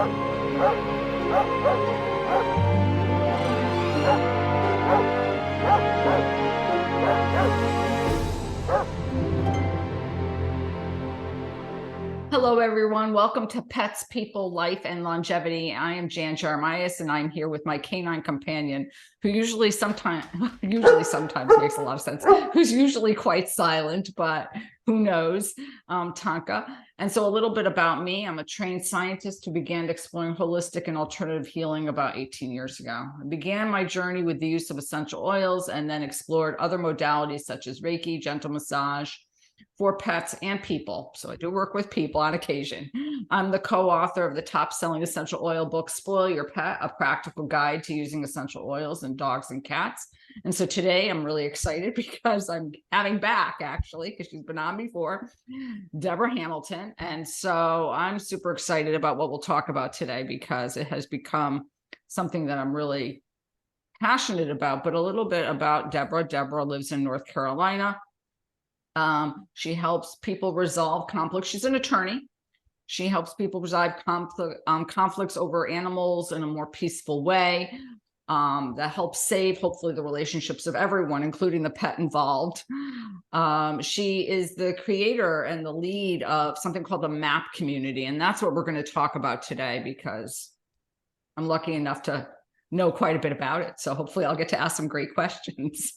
Hello, everyone. Welcome to Pets, People, Life, and Longevity. I am Jan Jeremias, and I'm here with my canine companion, who usually sometimes makes a lot of sense, who's usually quite silent, but who knows, Tonka. And so a little bit about me. I'm a trained scientist who began exploring holistic and alternative healing about 18 years ago. I began my journey with the use of essential oils and then explored other modalities such as Reiki, gentle massage, for pets and people. So I do work with people on occasion. I'm the co-author of the top-selling essential oil book, Spoil Your Pet, a practical guide to using essential oils in dogs and cats. And so today I'm really excited because I'm having back, actually, because she's been on before, Debra Hamilton. And so I'm super excited about what we'll talk about today because it has become something that I'm really passionate about. But a little bit about Debra. Debra lives in North Carolina. She helps people resolve conflicts. She's an attorney. She helps people resolve conflicts over animals in a more peaceful way that helps save, hopefully, the relationships of everyone, including the pet involved. She is the creator and the lead of something called the MAAP community. And that's what we're going to talk about today because I'm lucky enough to know quite a bit about it. So hopefully I'll get to ask some great questions.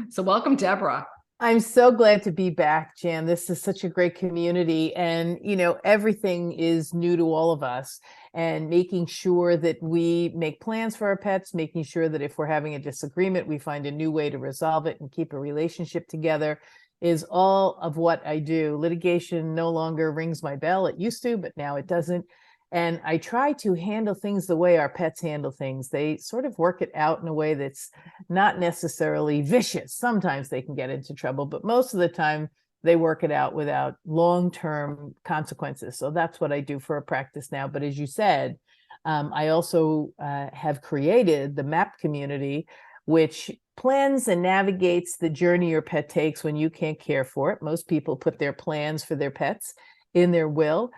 So welcome, Debra. I'm so glad to be back, Jan. This is such a great community. And, everything is new to all of us. And making sure that we make plans for our pets, making sure that if we're having a disagreement, we find a new way to resolve it and keep a relationship together is all of what I do. Litigation no longer rings my bell. It used to, but now it doesn't. And I try to handle things the way our pets handle things. They sort of work it out in a way that's not necessarily vicious. Sometimes they can get into trouble, but most of the time they work it out without long-term consequences. So that's what I do for a practice now. But as you said, I also have created the MAAP community, which plans and navigates the journey your pet takes when you can't care for it. Most people put their plans for their pets in their will.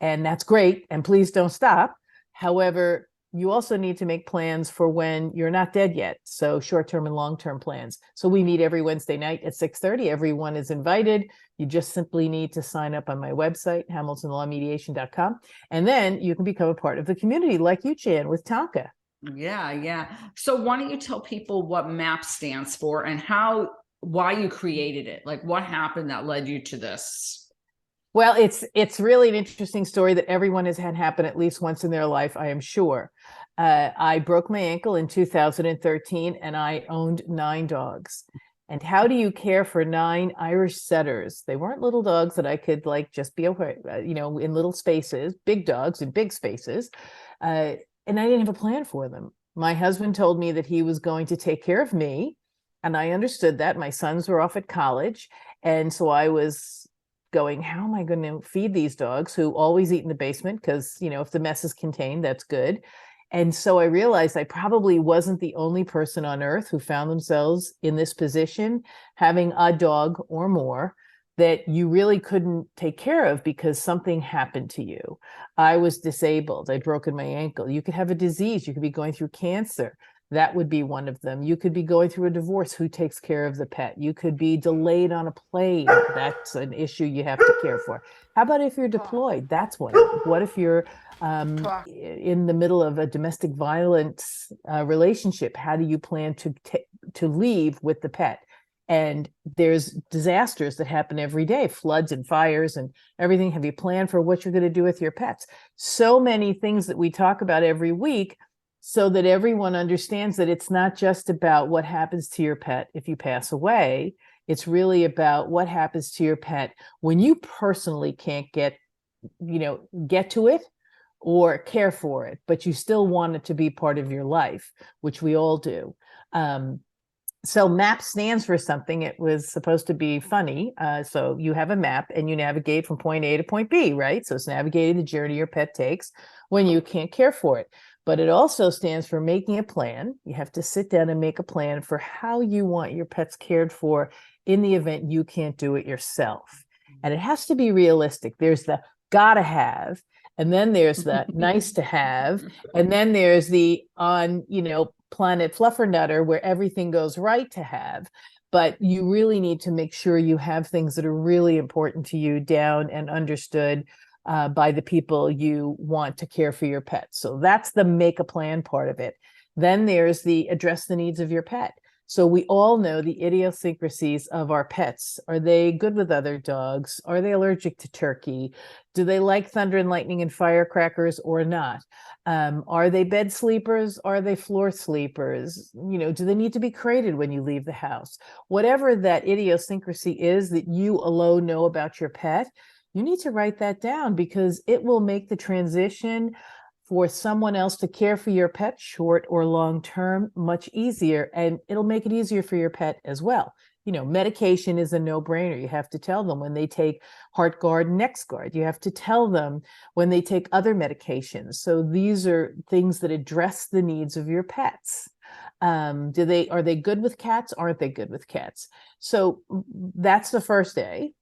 And that's great. And please don't stop. However, you also need to make plans for when you're not dead yet. So short-term and long-term plans. So we meet every Wednesday night at 6:30. Everyone is invited. You just simply need to sign up on my website, hamiltonlawmediation.com. And then you can become a part of the community like you, Jan, with Tonka. Yeah. So why don't you tell people what MAAP stands for and why you created it? Like what happened that led you to this? Well, it's really an interesting story that everyone has had happen at least once in their life, I am sure. I broke my ankle in 2013 and I owned 9 dogs. And how do you care for 9 Irish setters? They weren't little dogs that I could just be okay, in little spaces, big dogs in big spaces. And I didn't have a plan for them. My husband told me that he was going to take care of me. And I understood that. My sons were off at college. And so I was going, how am I going to feed these dogs who always eat in the basement? Because, if the mess is contained, that's good. And so I realized I probably wasn't the only person on earth who found themselves in this position, having a dog or more that you really couldn't take care of because something happened to you. I was disabled. I'd broken my ankle. You could have a disease. You could be going through cancer. That would be one of them. You could be going through a divorce. Who takes care of the pet? You could be delayed on a plane. That's an issue you have to care for. How about if you're deployed? That's one. What if you're in the middle of a domestic violence relationship? How do you plan to leave with the pet? And there's disasters that happen every day, floods and fires and everything. Have you planned for what you're going to do with your pets? So many things that we talk about every week, so that everyone understands that it's not just about what happens to your pet if you pass away. It's really about what happens to your pet when you personally can't get to it or care for it, but you still want it to be part of your life, which we all do. So MAAP stands for something. It was supposed to be funny. So you have a map and you navigate from point A to point B, right? So it's navigating the journey your pet takes when you can't care for it. But it also stands for making a plan. You have to sit down and make a plan for how you want your pets cared for in the event you can't do it yourself. And it has to be realistic. There's the gotta have, And then there's the nice to have. And then there's the on, planet fluffernutter where everything goes right to have. But you really need to make sure you have things that are really important to you down and understood by the people you want to care for your pet. So that's the make a plan part of it. Then there's the address the needs of your pet. So we all know the idiosyncrasies of our pets. Are they good with other dogs? Are they allergic to turkey? Do they like thunder and lightning and firecrackers or not? Are they bed sleepers? Are they floor sleepers? Do they need to be crated when you leave the house? Whatever that idiosyncrasy is that you alone know about your pet, you need to write that down because it will make the transition for someone else to care for your pet, short or long term, much easier. And it'll make it easier for your pet as well. Medication is a no-brainer. You have to tell them when they take HeartGuard, NexGard. You have to tell them when they take other medications. So these are things that address the needs of your pets. Are they good with cats? Aren't they good with cats? So that's the first A.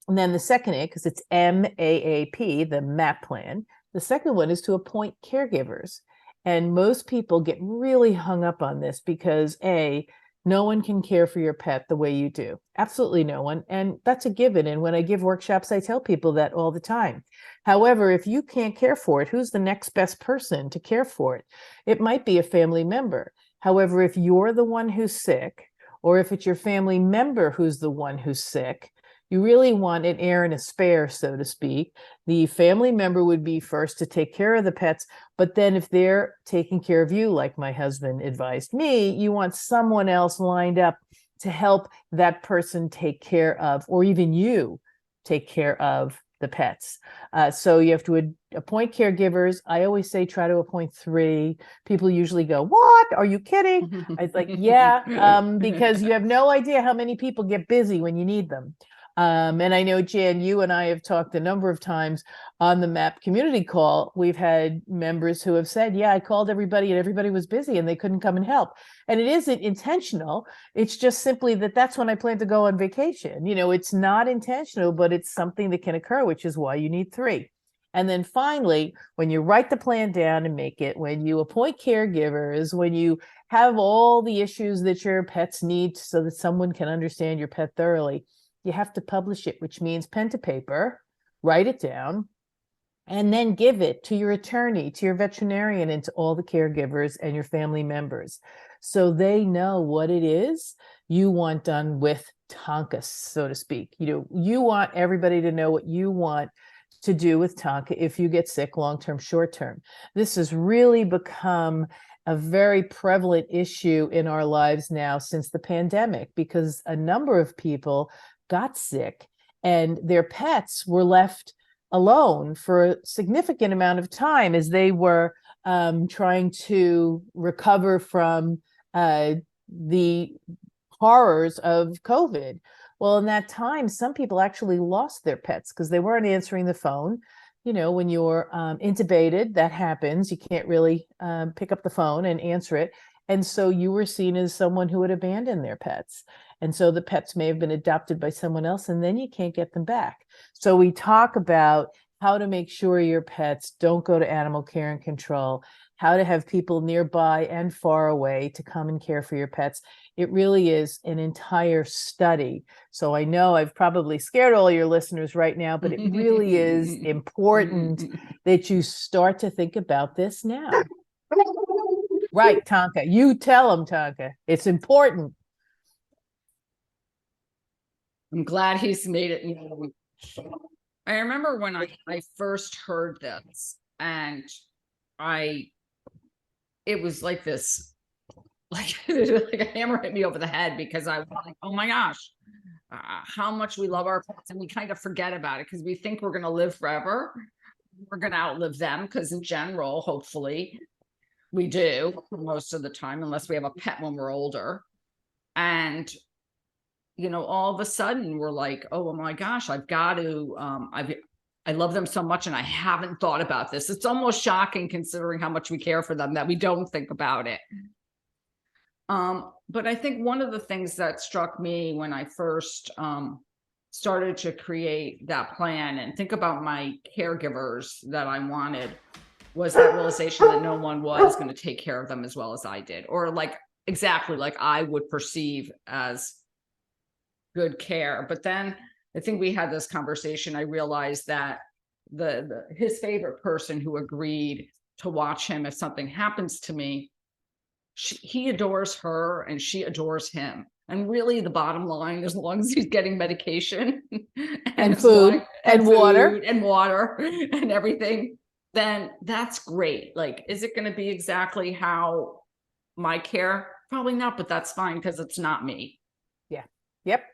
And then the second A, because it's MAAP, the MAP plan. The second one is to appoint caregivers. And most people get really hung up on this because no one can care for your pet the way you do. Absolutely no one. And that's a given. And when I give workshops, I tell people that all the time. However, if you can't care for it, who's the next best person to care for it? It might be a family member. However, if you're the one who's sick, or if it's your family member who's the one who's sick, you really want an heir and a spare, so to speak. The family member would be first to take care of the pets, but then if they're taking care of you, like my husband advised me, you want someone else lined up to help that person take care of, or even you take care of the pets. So you have to appoint caregivers. I always say try to appoint 3. People usually go, "What? Are you kidding?" I was like, yeah, because you have no idea how many people get busy when you need them. And I know, Jan, you and I have talked a number of times on the MAP community call. We've had members who have said, yeah, I called everybody and everybody was busy and they couldn't come and help. And it isn't intentional. It's just simply that's when I plan to go on vacation. It's not intentional, but it's something that can occur, which is why you need 3. And then finally, when you write the plan down and make it, when you appoint caregivers, when you have all the issues that your pets need so that someone can understand your pet thoroughly, you have to publish it, which means pen to paper, write it down, and then give it to your attorney, to your veterinarian, and to all the caregivers and your family members. So they know what it is you want done with Tonka, so to speak. You want everybody to know what you want to do with Tonka if you get sick, long-term, short-term. This has really become a very prevalent issue in our lives now since the pandemic, because a number of people got sick and their pets were left alone for a significant amount of time as they were trying to recover from the horrors of COVID. Well, in that time, some people actually lost their pets because they weren't answering the phone. When you're intubated, that happens. You can't really pick up the phone and answer it. And so you were seen as someone who had abandoned their pets. And so the pets may have been adopted by someone else, and then you can't get them back. So we talk about how to make sure your pets don't go to animal care and control, how to have people nearby and far away to come and care for your pets. It really is an entire study. So I know I've probably scared all your listeners right now, but it really is important that you start to think about this now. Right, Tonka. You tell them, Tonka. It's important. I'm glad he's made it. I remember when I first heard this, and it was like this, like a hammer hit me over the head, because I was like, oh my gosh, how much we love our pets, and we kind of forget about it because we think we're going to live forever. We're going to outlive them because in general, hopefully we do most of the time, unless we have a pet when we're older. And all of a sudden we're like, oh my gosh, I've got to, I love them so much and I haven't thought about this. It's almost shocking considering how much we care for them that we don't think about it. But I think one of the things that struck me when I first started to create that plan and think about my caregivers that I wanted, was that realization that no one was going to take care of them as well as I did, or like exactly like I would perceive as good care. But then I think we had this conversation. I realized that his favorite person who agreed to watch him if something happens to me, he adores her and she adores him. And really, the bottom line, as long as he's getting medication And food and water and water and everything, then that's great. Like, is it going to be exactly how my care? Probably not, but that's fine because it's not me. Yeah. Yep.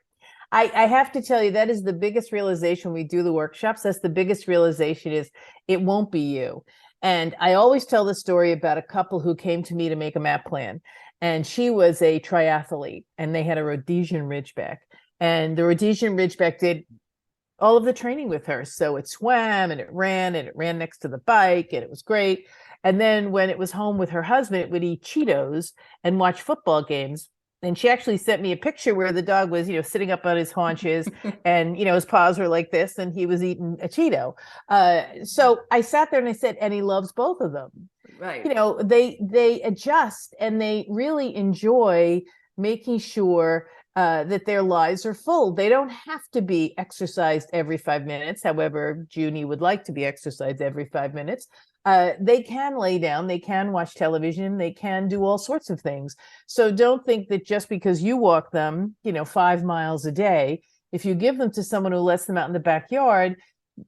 I have to tell you, that is the biggest realization when we do the workshops. That's the biggest realization, is it won't be you. And I always tell the story about a couple who came to me to make a MAAP plan. And she was a triathlete and they had a Rhodesian Ridgeback. And the Rhodesian Ridgeback did all of the training with her. So it swam and it ran next to the bike and it was great. And then when it was home with her husband, it would eat Cheetos and watch football games. And she actually sent me a picture where the dog was, sitting up on his haunches and, his paws were like this and he was eating a Cheeto. So I sat there and I said, and he loves both of them. Right. They adjust and they really enjoy making sure that their lives are full. They don't have to be exercised every 5 minutes. However, Junie would like to be exercised every 5 minutes. They can lay down, they can watch television, they can do all sorts of things. So don't think that just because you walk them, 5 miles a day, if you give them to someone who lets them out in the backyard,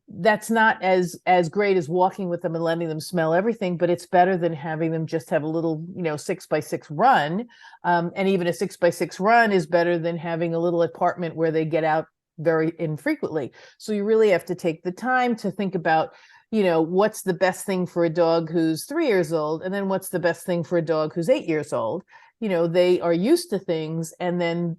that's not as great as walking with them and letting them smell everything, but it's better than having them just have a little 6x6 run. And even a 6x6 run is better than having a little apartment where they get out very infrequently. So you really have to take the time to think about what's the best thing for a dog who's 3 years old, and then what's the best thing for a dog who's 8 years old. They are used to things, and then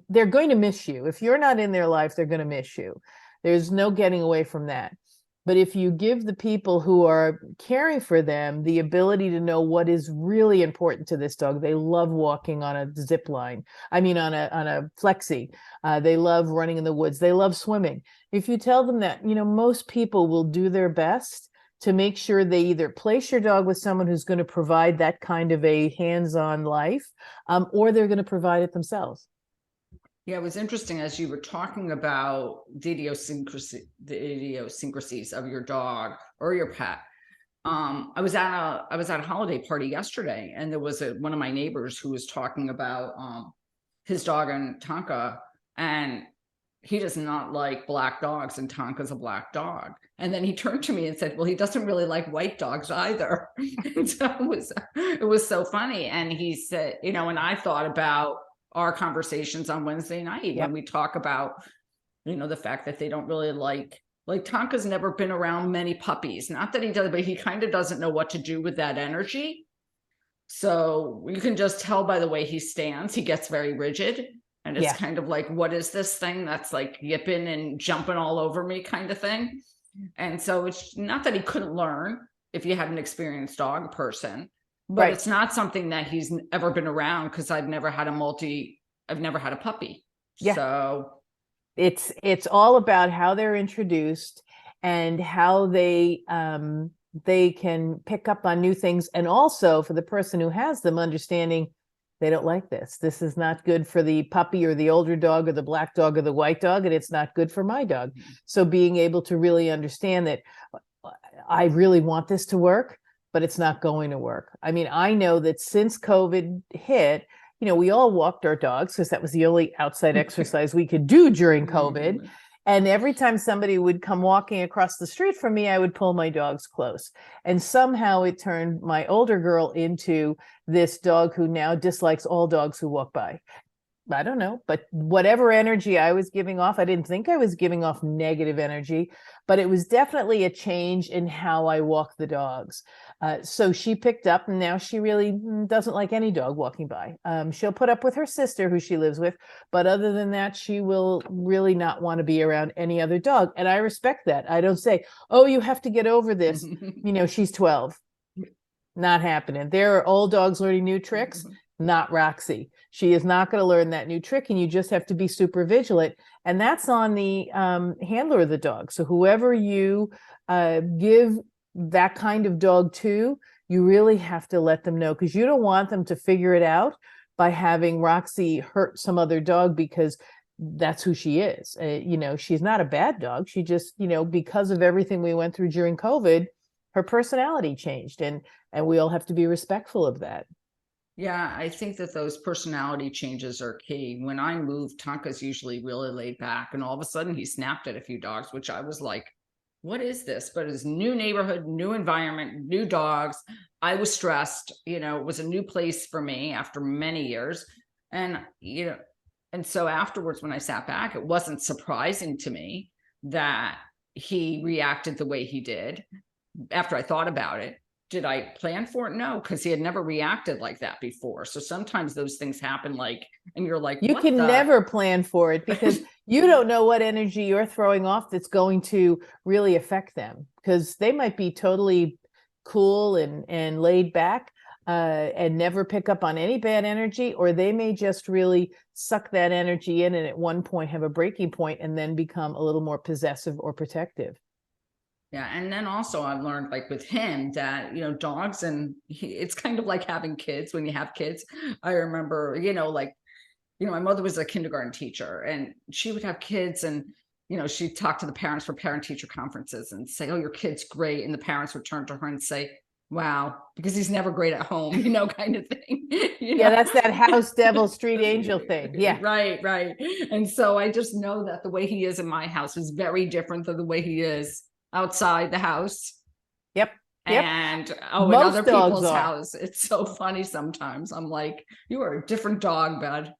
they're going to miss you. If you're not in their life, they're going to miss you. There's no getting away from that. But if you give the people who are caring for them the ability to know what is really important to this dog, they love walking on a zip line. I mean, on a flexi. They love running in the woods. They love swimming. If you tell them that, most people will do their best to make sure they either place your dog with someone who's going to provide that kind of a hands-on life, or they're going to provide it themselves. Yeah, it was interesting as you were talking about the idiosyncrasies of your dog or your pet. I was at a holiday party yesterday, and there was one of my neighbors who was talking about his dog and Tonka, and he does not like black dogs, and Tonka's a black dog. And then he turned to me and said, well, he doesn't really like white dogs either. And so it was so funny. And he said, and I thought about our conversations on Wednesday night when we talk about, the fact that they don't really like Tonka's never been around many puppies. Not that he does, but he kind of doesn't know what to do with that energy. So you can just tell by the way he stands, he gets very rigid. And it's kind of like, what is this thing that's like yipping and jumping all over me kind of thing. And so it's not that he couldn't learn if you had an experienced dog person, but it's not something that he's ever been around, because I've never had a puppy. Yeah. So it's all about how they're introduced and how they can pick up on new things. And also for the person who has them, understanding they don't like this. This is not good for the puppy or the older dog or the black dog or the white dog, and it's not good for my dog. So being able to really understand that I really want this to work, but it's not going to work. I mean, I know that since COVID hit, we all walked our dogs because that was the only outside exercise we could do during COVID. And every time somebody would come walking across the street from me, I would pull my dogs close. And somehow it turned my older girl into this dog who now dislikes all dogs who walk by. I don't know, but whatever energy I was giving off, I didn't think I was giving off negative energy, but it was definitely a change in how I walk the dogs. So she picked up, and now she really doesn't like any dog walking by. She'll put up with her sister who she lives with, but other than that, she will really not want to be around any other dog. And I respect that. I don't say, oh, you have to get over this. She's 12. Not happening. There are old dogs learning new tricks. not Roxy. She is not going to learn that new trick, and you just have to be super vigilant. And that's on the handler of the dog. So whoever you give that kind of dog to, you really have to let them know, because you don't want them to figure it out by having Roxy hurt some other dog, because that's who she is. She's not a bad dog. She just, because of everything we went through during COVID, her personality changed, and we all have to be respectful of that. Yeah, I think that those personality changes are key. When I moved, Tonka's usually really laid back, and all of a sudden he snapped at a few dogs, which I was like, what is this? But it's new neighborhood, new environment, new dogs. I was stressed. It was a new place for me after many years. And, and so afterwards, when I sat back, it wasn't surprising to me that he reacted the way he did after I thought about it. Did I plan for it? No, because he had never reacted like that before. So sometimes those things happen, and you're like, you can never plan for it, because you don't know what energy you're throwing off that's going to really affect them, because they might be totally cool and laid back and never pick up on any bad energy, or they may just really suck that energy in and at one point have a breaking point and then become a little more possessive or protective. Yeah. And then also I've learned, with him, that, dogs, and it's kind of like having kids. When you have kids, I remember, my mother was a kindergarten teacher, and she would have kids, and, she'd talk to the parents for parent teacher conferences and say, oh, your kid's great. And the parents would turn to her and say, wow, because he's never great at home, kind of thing. Yeah, that's that house devil, street angel thing. Yeah. Right. And so I just know that the way he is in my house is very different than the way he is outside the house. Yep. And in other people's house. It's so funny sometimes. I'm like, you are a different dog, bud.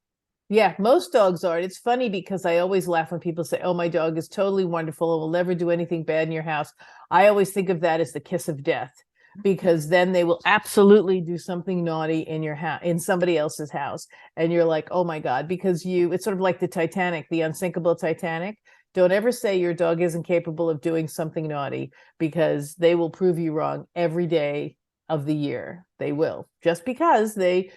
Yeah, most dogs are. It's funny because I always laugh when people say, oh, my dog is totally wonderful and will never do anything bad in your house. I always think of that as the kiss of death, because then they will absolutely do something naughty in your house, in somebody else's house. And you're like, oh my God, because it's sort of like the Titanic, the unsinkable Titanic. Don't ever say your dog isn't capable of doing something naughty, because they will prove you wrong every day of the year. They will, just because they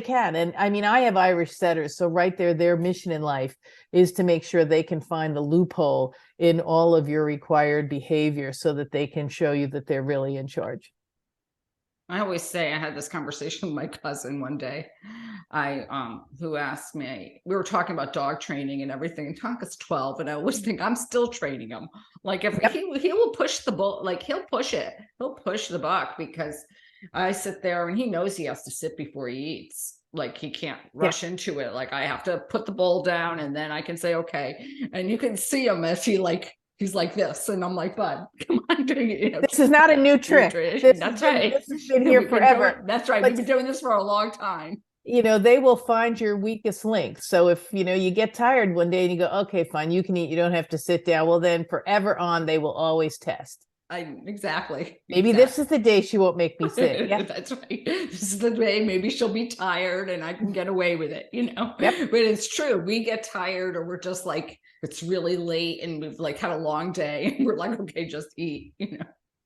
can. And I mean, I have Irish setters, so right there, their mission in life is to make sure they can find the loophole in all of your required behavior so that they can show you that they're really in charge. I always say, I had this conversation with my cousin one day, who asked me, we were talking about dog training and everything, and Tonka's 12, and I always think I'm still training him. If he will push the bull, he'll push it, he'll push the buck, because I sit there and he knows he has to sit before he eats. He can't rush into it. I have to put the bowl down, and then I can say, okay. And you can see him as he's like this. And I'm like, bud, come on. This is not a new trick. That's right. This has been here forever. That's right. We've been doing this for a long time. They will find your weakest link. So if, you get tired one day and you go, okay, fine, you can eat, you don't have to sit down. Well, then forever on, they will always test. Exactly. Maybe this is the day she won't make me sit. Yeah, that's right. This is the day. Maybe she'll be tired and I can get away with it, Yep. But it's true. We get tired, or we're just it's really late and we've had a long day, and we're like, okay, just eat,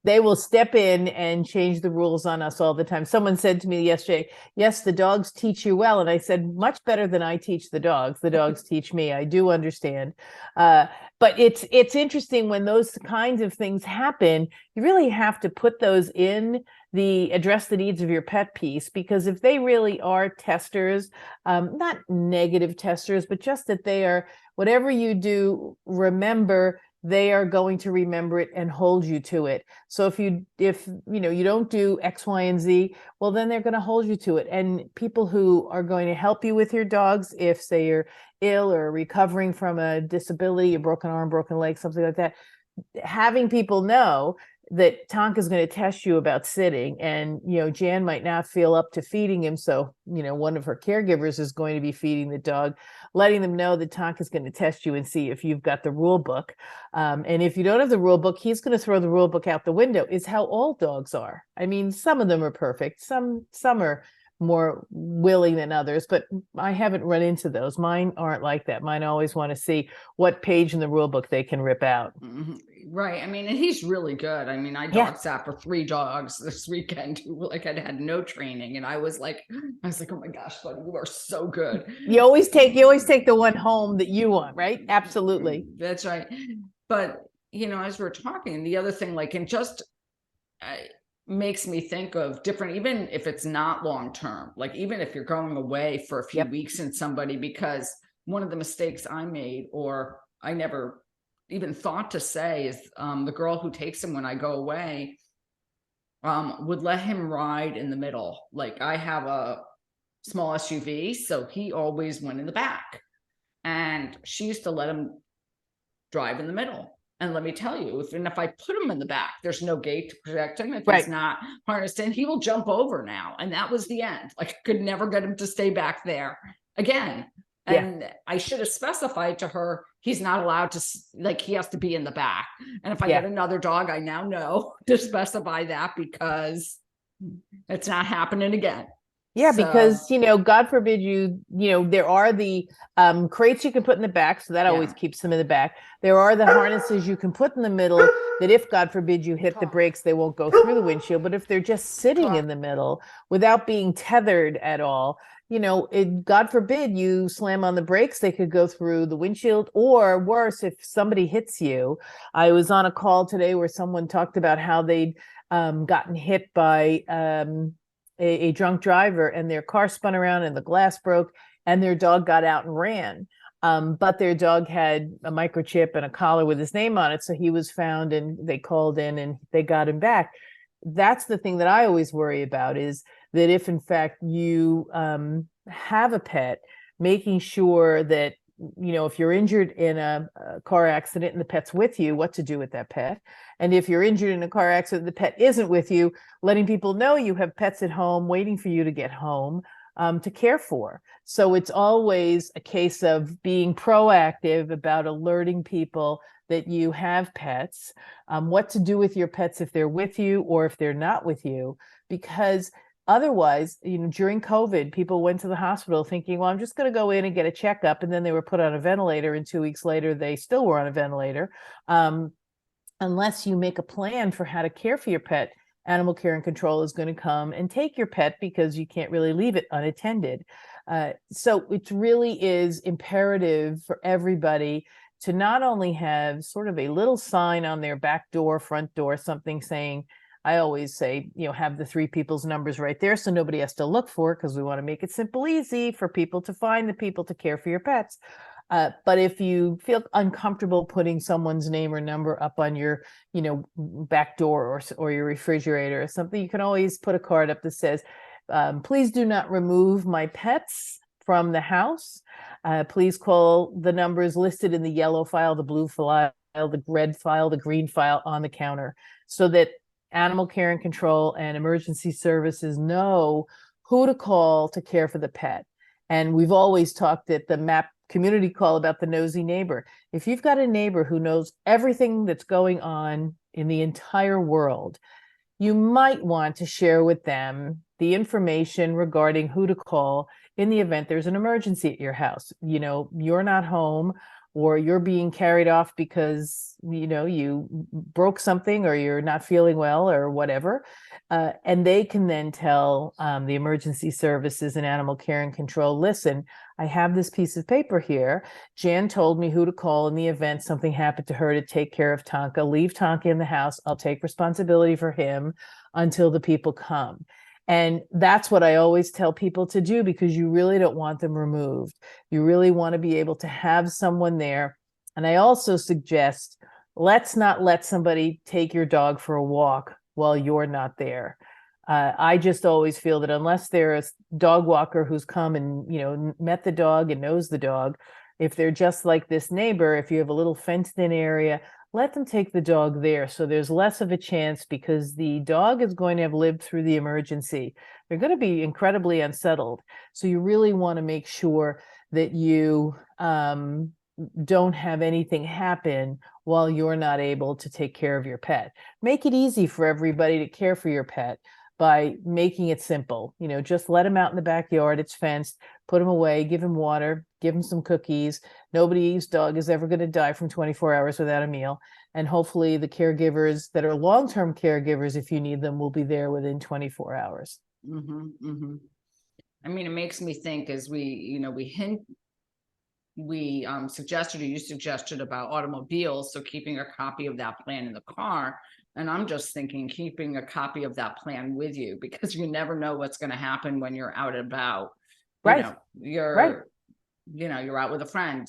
They will step in and change the rules on us all the time. Someone said to me yesterday, yes, the dogs teach you well. And I said, much better than I teach the dogs. The dogs teach me. I do understand. But it's interesting when those kinds of things happen, you really have to put those in the address the needs of your pet piece, because if they really are testers, not negative testers, but just that they are, whatever you do, remember, they are going to remember it and hold you to it. So if you don't do X, Y, and Z, well, then they're going to hold you to it. And people who are going to help you with your dogs, if say you're ill or recovering from a disability, a broken arm, broken leg, something like that, having people know that Tonka's going to test you about sitting, and Jan might not feel up to feeding him, so one of her caregivers is going to be feeding the dog, letting them know that Tonka's going to test you and see if you've got the rule book, and if you don't have the rule book, he's going to throw the rule book out the window. Is how all dogs are. I mean, some of them are perfect, some are more willing than others, but I haven't run into those. Mine aren't like that. Mine always want to see what page in the rule book they can rip out. Right. I mean, and he's really good. I mean, I Yeah. dog sat for 3 dogs this weekend who like had no training. And I was like, oh my gosh, buddy, you are so good. You always take the one home that you want, right? Absolutely. That's right. But, as we're talking, the other thing, like, and just makes me think of different, even if it's not long term, like even if you're going away for a few weeks in somebody, because one of the mistakes I made, or I never even thought to say, is the girl who takes him when I go away would let him ride in the middle. Like, I have a small SUV, so he always went in the back, and she used to let him drive in the middle. And let me tell you, if I put him in the back, there's no gate to protect him. If he's not harnessed in, he will jump over now. And that was the end. Like, I could never get him to stay back there again. And I should have specified to her, he's not allowed to, like, he has to be in the back. And if I get another dog, I now know to specify that, because it's not happening again. Yeah, because, God forbid there are the crates you can put in the back. So that always keeps them in the back. There are the harnesses you can put in the middle that if, God forbid, you hit the brakes, they won't go through the windshield. But if they're just sitting in the middle without being tethered at all, God forbid you slam on the brakes, they could go through the windshield, or worse, if somebody hits you. I was on a call today where someone talked about how they'd gotten hit by a drunk driver, and their car spun around and the glass broke, and their dog got out and ran. But their dog had a microchip and a collar with his name on it. So he was found, and they called in and they got him back. That's the thing that I always worry about, is that if in fact you have a pet, making sure that, if you're injured in a car accident and the pet's with you, what to do with that pet. And if you're injured in a car accident, the pet isn't with you, letting people know you have pets at home waiting for you to get home to care for. So it's always a case of being proactive about alerting people that you have pets, what to do with your pets if they're with you or if they're not with you, because otherwise, during COVID, people went to the hospital thinking, well, I'm just going to go in and get a checkup. And then they were put on a ventilator, and 2 weeks later, they still were on a ventilator. Unless you make a plan for how to care for your pet, Animal Care and Control is going to come and take your pet, because you can't really leave it unattended. So it really is imperative for everybody to not only have sort of a little sign on their back door, front door, something saying, I always say, have the 3 people's numbers right there, so nobody has to look for it, because we want to make it simple, easy for people to find the people to care for your pets. But if you feel uncomfortable putting someone's name or number up on your, back door or your refrigerator or something, you can always put a card up that says, please do not remove my pets from the house. Please call the numbers listed in the yellow file, the blue file, the red file, the green file on the counter, so that Animal Care and Control and emergency services know who to call to care for the pet. And we've always talked at the MAAP community call about the nosy neighbor. If you've got a neighbor who knows everything that's going on in the entire world, you might want to share with them the information regarding who to call in the event there's an emergency at your house. You're not home, or you're being carried off because, you broke something, or you're not feeling well, or whatever. And they can then tell the emergency services and Animal Care and Control, listen, I have this piece of paper here. Jan told me who to call in the event something happened to her, to take care of Tonka. Leave Tonka in the house. I'll take responsibility for him until the people come. And that's what I always tell people to do, because you really don't want them removed. You really want to be able to have someone there. And I also suggest, let's not let somebody take your dog for a walk while you're not there. I just always feel that unless they're a dog walker who's come and, met the dog and knows the dog, if they're just like this neighbor, if you have a little fenced in area, let them take the dog there. So there's less of a chance, because the dog is going to have lived through the emergency. They're going to be incredibly unsettled. So you really want to make sure that you don't have anything happen while you're not able to take care of your pet. Make it easy for everybody to care for your pet. by making it simple. Just let him out in the backyard. It's fenced, put him away, give him water, give him some cookies. Nobody's dog is ever going to die from 24 hours without a meal. And hopefully the caregivers that are long-term caregivers, if you need them, will be there within 24 hours. Mm-hmm, mm-hmm. I mean, it makes me think as we suggested, or you suggested about automobiles. So keeping a copy of that plan in the car. And I'm just thinking, keeping a copy of that plan with you, because you never know what's going to happen when you're out and about. Right. You're out with a friend,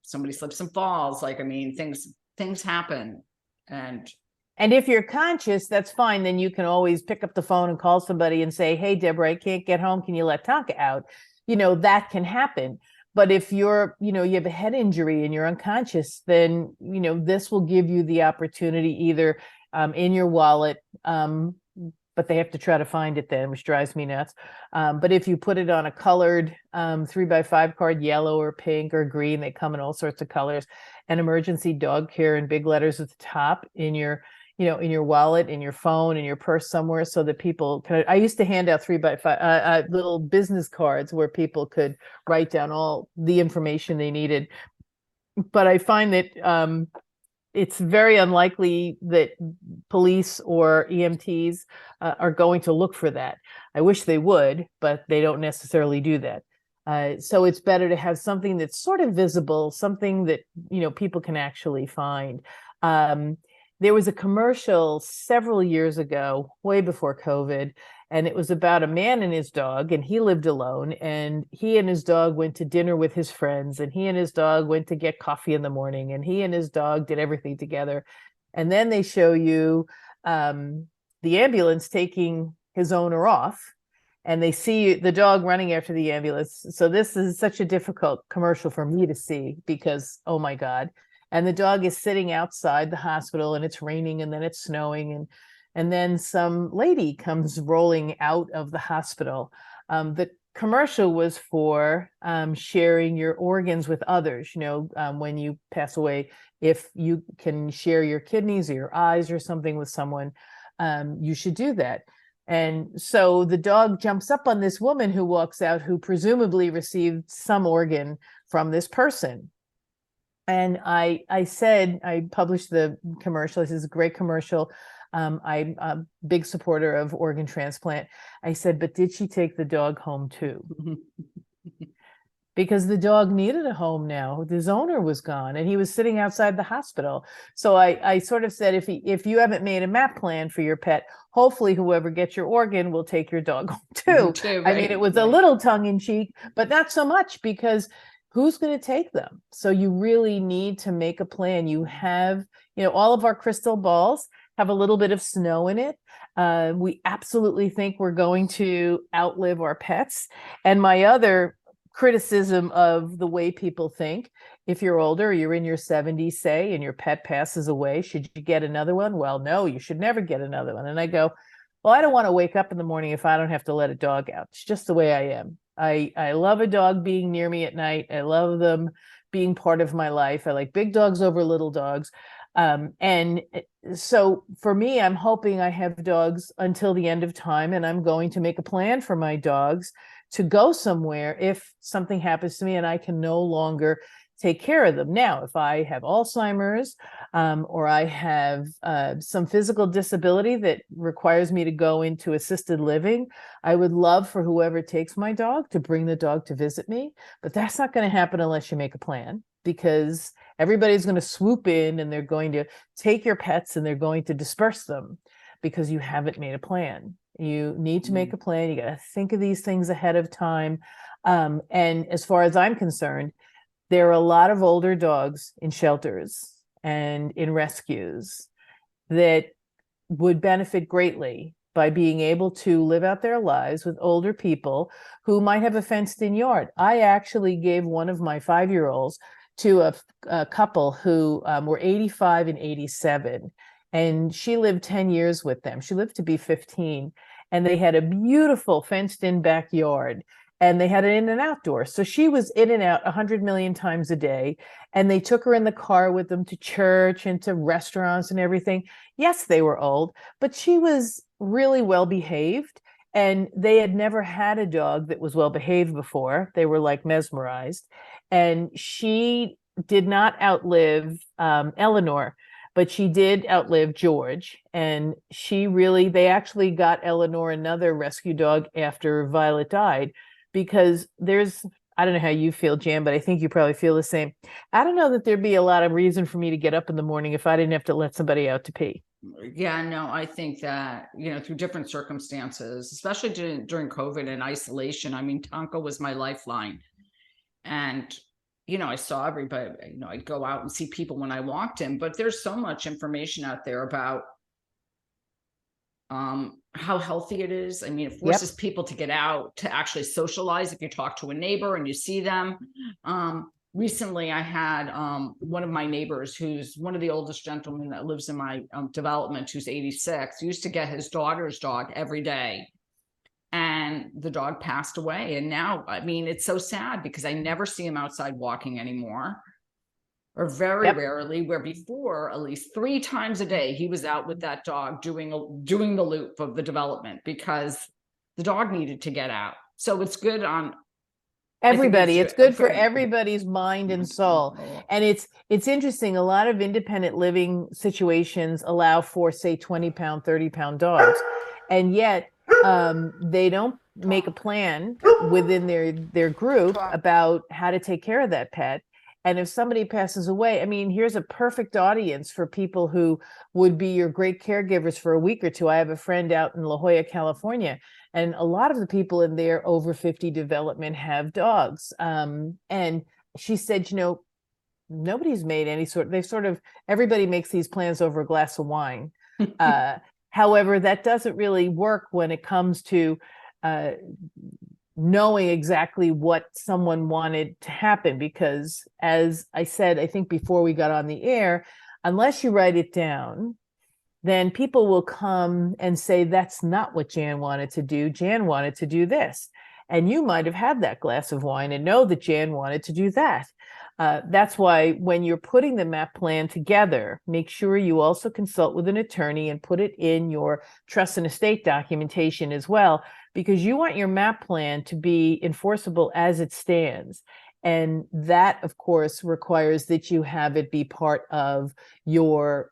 somebody slips and falls. Like, I mean, things happen. And if you're conscious, that's fine. Then you can always pick up the phone and call somebody and say, hey, Deborah, I can't get home. Can you let Tonka out? That can happen. But if you have a head injury and you're unconscious, then, this will give you the opportunity either in your wallet, but they have to try to find it then, which drives me nuts. But if you put it on a colored 3x5 card, yellow or pink or green, they come in all sorts of colors, and emergency dog care in big letters at the top in your wallet, in your phone, in your purse somewhere, so that people can. I used to hand out 3x5 little business cards where people could write down all the information they needed. But I find that it's very unlikely that police or EMTs are going to look for that. I wish they would, but they don't necessarily do that. So it's better to have something that's sort of visible, something that, people can actually find. There was a commercial several years ago, way before COVID, and it was about a man and his dog, and he lived alone, and he and his dog went to dinner with his friends, and he and his dog went to get coffee in the morning, and he and his dog did everything together. And then they show you the ambulance taking his owner off, and they see the dog running after the ambulance. So this is such a difficult commercial for me to see because, oh my God. And the dog is sitting outside the hospital, and it's raining, and then it's snowing, and then some lady comes rolling out of the hospital. The commercial was for sharing your organs with others. When you pass away, if you can share your kidneys or your eyes or something with someone, you should do that. And so the dog jumps up on this woman who walks out, who presumably received some organ from this person. And I published the commercial. This is a great commercial. I'm a big supporter of organ transplant. I said, but did she take the dog home too? Because the dog needed a home now. His owner was gone, and he was sitting outside the hospital. So I sort of said, if you haven't made a MAAP plan for your pet, hopefully whoever gets your organ will take your dog home too. Right, I mean, it was a little tongue in cheek, but not so much, because who's going to take them? So you really need to make a plan. You have, all of our crystal balls have a little bit of snow in it. We absolutely think we're going to outlive our pets. And my other criticism of the way people think, if you're older, you're in your 70s, say, and your pet passes away, should you get another one? Well, no, you should never get another one. And I go, well, I don't want to wake up in the morning if I don't have to let a dog out. It's just the way I am. I love a dog being near me at night. I love them being part of my life. I like big dogs over little dogs. And so for me, I'm hoping I have dogs until the end of time, and I'm going to make a plan for my dogs to go somewhere if something happens to me and I can no longer take care of them. Now, if I have Alzheimer's or I have some physical disability that requires me to go into assisted living, I would love for whoever takes my dog to bring the dog to visit me. But that's not going to happen unless you make a plan, because everybody's going to swoop in and they're going to take your pets and they're going to disperse them because you haven't made a plan. You need to make a plan. You got to think of these things ahead of time. And as far as I'm concerned, there are a lot of older dogs in shelters and in rescues that would benefit greatly by being able to live out their lives with older people who might have a fenced-in yard. I actually gave one of my 5-year-olds to a couple who were 85 and 87, and she lived 10 years with them. She lived to be 15, and they had a beautiful fenced-in backyard. and they had an in and out door. So she was in and out 100 million times a day. And they took her in the car with them to church and to restaurants and everything. Yes, they were old, but she was really well behaved. And they had never had a dog that was well behaved before. They were like mesmerized. And she did not outlive Eleanor, but she did outlive George. And they actually got Eleanor another rescue dog after Violet died, because I don't know how you feel, Jan, but I think you probably feel the same. I don't know that there'd be a lot of reason for me to get up in the morning if I didn't have to let somebody out to pee. Yeah, no, I think that, through different circumstances, especially during COVID and isolation, I mean, Tonka was my lifeline. And, I saw everybody, I'd go out and see people when I walked in, but there's so much information out there about how healthy it is. I mean, it forces people to get out, to actually socialize. If you talk to a neighbor and you see them, recently I had one of my neighbors, who's one of the oldest gentlemen that lives in my development, who's 86, used to get his daughter's dog every day, and the dog passed away. And now, I mean, it's so sad because I never see him outside walking anymore, or very rarely, where before at least 3 times a day he was out with that dog doing the loop of the development, because the dog needed to get out. So it's good on everybody. It's good for everybody's mind and soul. And it's interesting. A lot of independent living situations allow for, say, 20-pound, 30-pound dogs, and yet they don't make a plan within their group about how to take care of that pet. And if somebody passes away, I mean, here's a perfect audience for people who would be your great caregivers for a week or two. I have a friend out in La Jolla, California, and a lot of the people in their over 50 development have dogs. And she said, nobody's made everybody makes these plans over a glass of wine. However, that doesn't really work when it comes to knowing exactly what someone wanted to happen, because, as I said, I think before we got on the air, unless you write it down, then people will come and say, that's not what Jan wanted to do. Jan wanted to do this. And you might have had that glass of wine and know that Jan wanted to do that. That's why when you're putting the MAAP plan together, make sure you also consult with an attorney and put it in your trust and estate documentation as well, because you want your MAAP plan to be enforceable as it stands. And that, of course, requires that you have it be part of your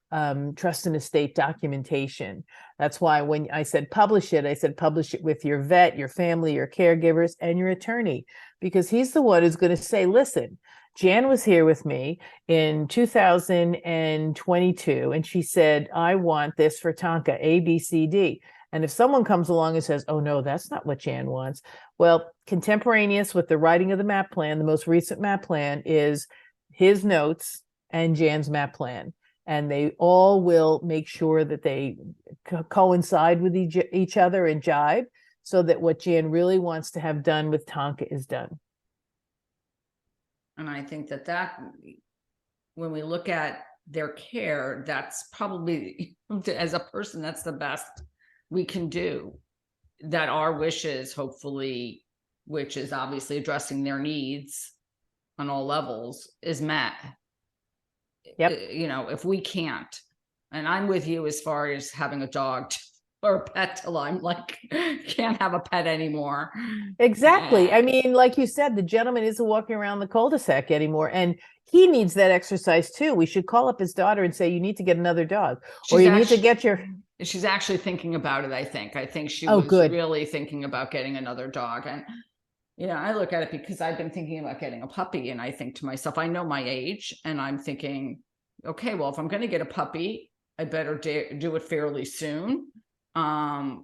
trust and estate documentation. That's why when I said publish it, I said publish it with your vet, your family, your caregivers, and your attorney, because he's the one who's going to say, listen, Jan was here with me in 2022, and she said, I want this for Tonka, A, B, C, D. And if someone comes along and says, oh, no, that's not what Jan wants. Well, contemporaneous with the writing of the MAAP plan, the most recent MAAP plan is his notes and Jan's MAAP plan. And they all will make sure that they coincide with each other and jibe, so that what Jan really wants to have done with Tonka is done. And I think that when we look at their care, that's probably, as a person, that's the best we can do, that our wishes, hopefully, which is obviously addressing their needs on all levels, is met. If we can't, and I'm with you as far as having a dog or a pet, till I'm like, can't have a pet anymore. Exactly. I mean, like you said, the gentleman isn't walking around the cul-de-sac anymore, and he needs that exercise too. We should call up his daughter and say, you need to get another dog, or you need to get your... She's actually thinking about it. I think she was really thinking about getting another dog. And, I look at it because I've been thinking about getting a puppy, and I think to myself, I know my age, and I'm thinking, okay, well, if I'm going to get a puppy, I better do it fairly soon. And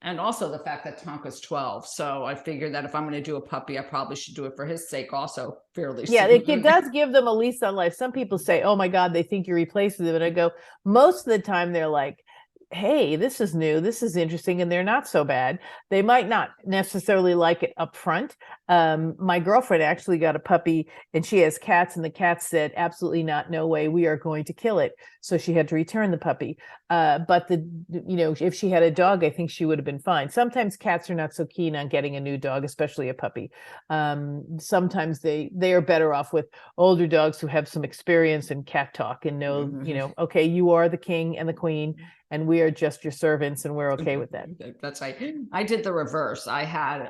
also the fact that Tonka's 12. So I figured that if I'm going to do a puppy, I probably should do it for his sake also fairly soon. Yeah, it does give them a lease on life. Some people say, oh my God, they think you're replacing them. And I go, most of the time they're like, hey, this is new, this is interesting, and they're not so bad. They might not necessarily like it up front. My girlfriend actually got a puppy and she has cats, and the cat said, absolutely not, no way, we are going to kill it. So she had to return the puppy. But if she had a dog, I think she would have been fine. Sometimes cats are not so keen on getting a new dog, especially a puppy. Sometimes they are better off with older dogs who have some experience in cat talk and know, okay, you are the king and the queen, and we are just your servants, and we're okay with that. That's right. I did the reverse. I had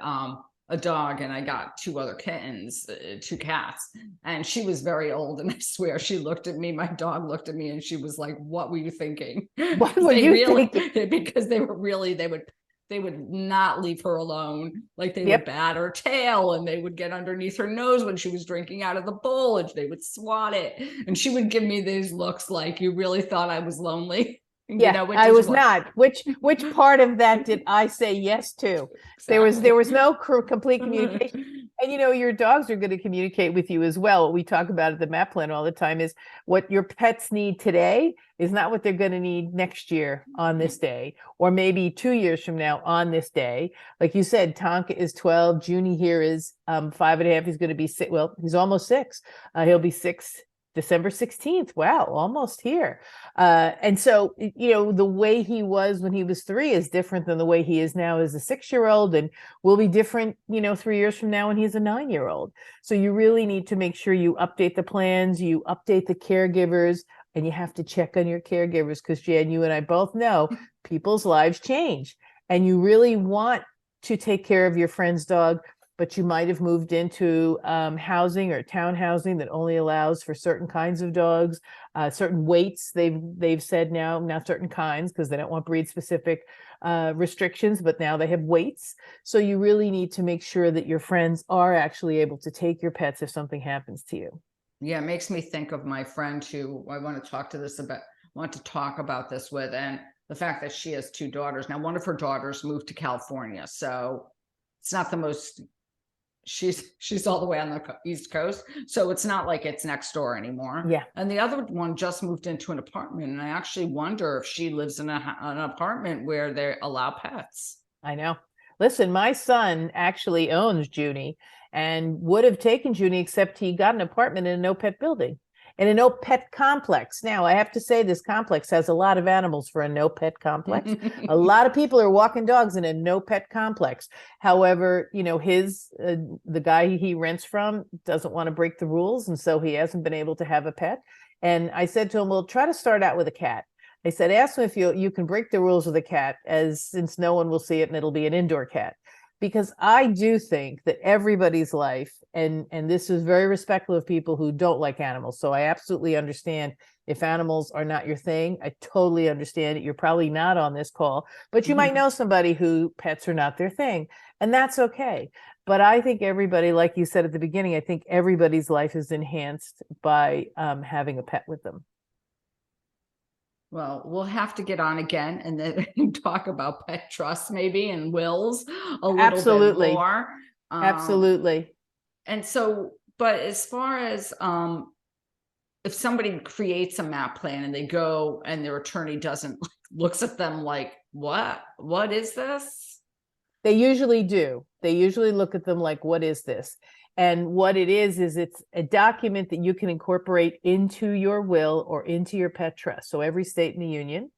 a dog and I got two other kittens, two cats, and she was very old. And I swear she looked at me, my dog looked at me, and she was like, what were you thinking? What were you thinking? Because they would not leave her alone. Like they Yep. would bat her tail, and they would get underneath her nose when she was drinking out of the bowl, and they would swat it. And she would give me these looks like, you really thought I was lonely? Yeah, I was not. Which part of that did I say yes to? Exactly. There was no complete communication. And your dogs are going to communicate with you as well. What we talk about at the MAAP plan all the time is what your pets need today is not what they're going to need next year on this day, or maybe 2 years from now on this day. Like you said, Tonka is 12. Junie here is 5.5. He's going to be 6. Well, he's almost 6. He'll be 6 December 16th. Wow, almost here. And so, the way he was when he was 3 is different than the way he is now as a 6-year-old, and will be different, 3 years from now when he's a 9-year-old. So you really need to make sure you update the plans, you update the caregivers, and you have to check on your caregivers, because Jan, you and I both know people's lives change, and you really want to take care of your friend's dog, but you might have moved into housing or town housing that only allows for certain kinds of dogs, certain weights. They've said now, not certain kinds, because they don't want breed specific restrictions, but now they have weights. So you really need to make sure that your friends are actually able to take your pets if something happens to you. Yeah, it makes me think of my friend who I want to talk about this with, and the fact that she has 2 daughters. Now, one of her daughters moved to California, so it's not the most. She's all the way on the East Coast, so it's not like it's next door anymore. Yeah. And the other one just moved into an apartment, and I actually wonder if she lives in an apartment where they allow pets. I know. Listen, my son actually owns Junie and would have taken Junie, except he got an apartment in a no pet building, in a no pet complex. Now, I have to say, this complex has a lot of animals for a no pet complex. A lot of people are walking dogs in a no pet complex. However, the guy he rents from doesn't want to break the rules, and so he hasn't been able to have a pet. And I said to him, well, try to start out with a cat. I said, ask him if you can break the rules with a cat, since no one will see it and it'll be an indoor cat. Because I do think that everybody's life, and this is very respectful of people who don't like animals. So I absolutely understand if animals are not your thing. I totally understand it. You're probably not on this call, but you might know somebody who pets are not their thing, and that's okay. But I think everybody, like you said at the beginning, I think everybody's life is enhanced by having a pet with them. Well, we'll have to get on again and then talk about pet trusts maybe and wills a little bit more. Absolutely. And so, but as far as if somebody creates a MAAP plan and they go and their attorney looks at them like, what is this? They usually do. They usually look at them like, what is this? And what it is it's a document that you can incorporate into your will or into your pet trust. So every state in the union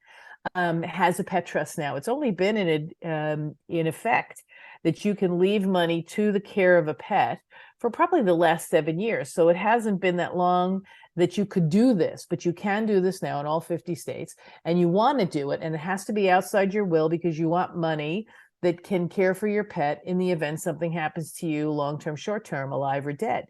has a pet trust now. It's only been in effect that you can leave money to the care of a pet for probably the last 7 years. So it hasn't been that long that you could do this, but you can do this now in all 50 states, and you want to do it. And it has to be outside your will, because you want money that can care for your pet in the event something happens to you, long-term, short-term, alive or dead.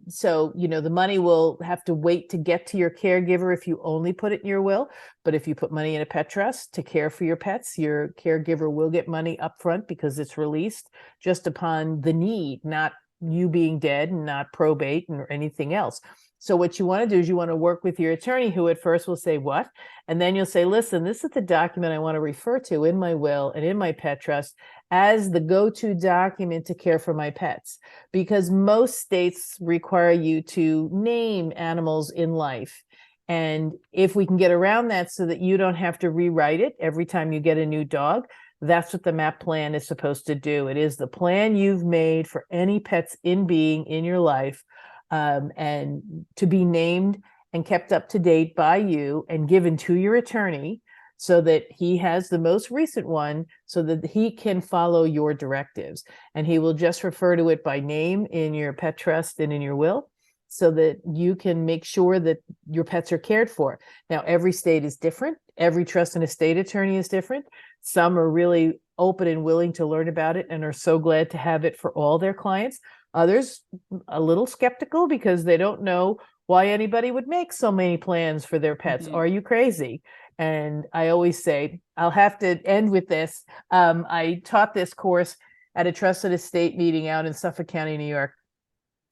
So, the money will have to wait to get to your caregiver if you only put it in your will. But if you put money in a pet trust to care for your pets, your caregiver will get money up front, because it's released just upon the need, not you being dead, and not probate or anything else. So what you want to do is you want to work with your attorney, who at first will say, what? And then you'll say, listen, this is the document I want to refer to in my will and in my pet trust as the go-to document to care for my pets. Because most states require you to name animals in life. And if we can get around that so that you don't have to rewrite it every time you get a new dog, that's what the MAAP plan is supposed to do. It is the plan you've made for any pets in being in your life, and to be named and kept up to date by you and given to your attorney so that he has the most recent one so that he can follow your directives. And he will just refer to it by name in your pet trust and in your will, so that you can make sure that your pets are cared for. Now, every state is different. Every trust and estate attorney is different. Some are really open and willing to learn about it and are so glad to have it for all their clients. Others a little skeptical because they don't know why anybody would make so many plans for their pets. Are you crazy? And I always say, I'll have to end with this. I taught this course at a trust and estate meeting out in Suffolk County, New York.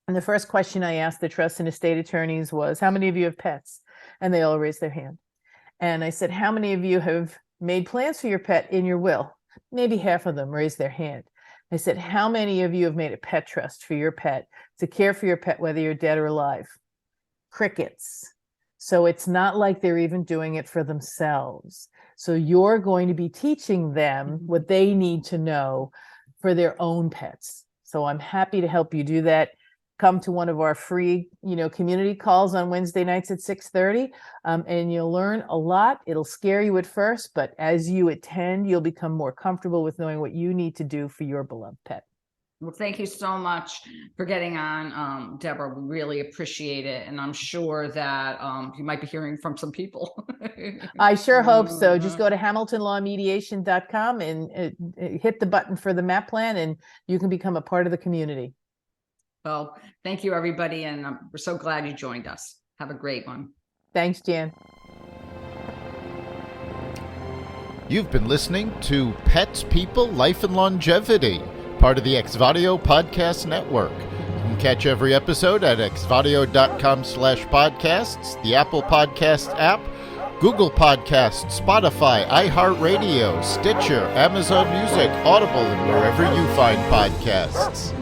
And the first question I asked the trust and estate attorneys was, how many of you have pets? And they all raised their hand. And I said, how many of you have made plans for your pet in your will? Maybe half of them raised their hand. I said, how many of you have made a pet trust for your pet to care for your pet, whether you're dead or alive? Crickets. So it's not like they're even doing it for themselves. So you're going to be teaching them what they need to know for their own pets. So I'm happy to help you do that. Come to one of our free, community calls on Wednesday nights at 6:30, and you'll learn a lot. It'll scare you at first, but as you attend, you'll become more comfortable with knowing what you need to do for your beloved pet. Well, thank you so much for getting on, Deborah. We really appreciate it. And I'm sure that you might be hearing from some people. I sure hope so. Just go to hamiltonlawmediation.com and hit the button for the MAAP plan, and you can become a part of the community. Well, thank you, everybody. And we're so glad you joined us. Have a great one. Thanks, Jan. You've been listening to Pets, People, Life, and Longevity, part of the Exvadio Podcast Network. You can catch every episode at exvadio.com/podcasts, the Apple Podcast app, Google Podcasts, Spotify, iHeartRadio, Stitcher, Amazon Music, Audible, and wherever you find podcasts.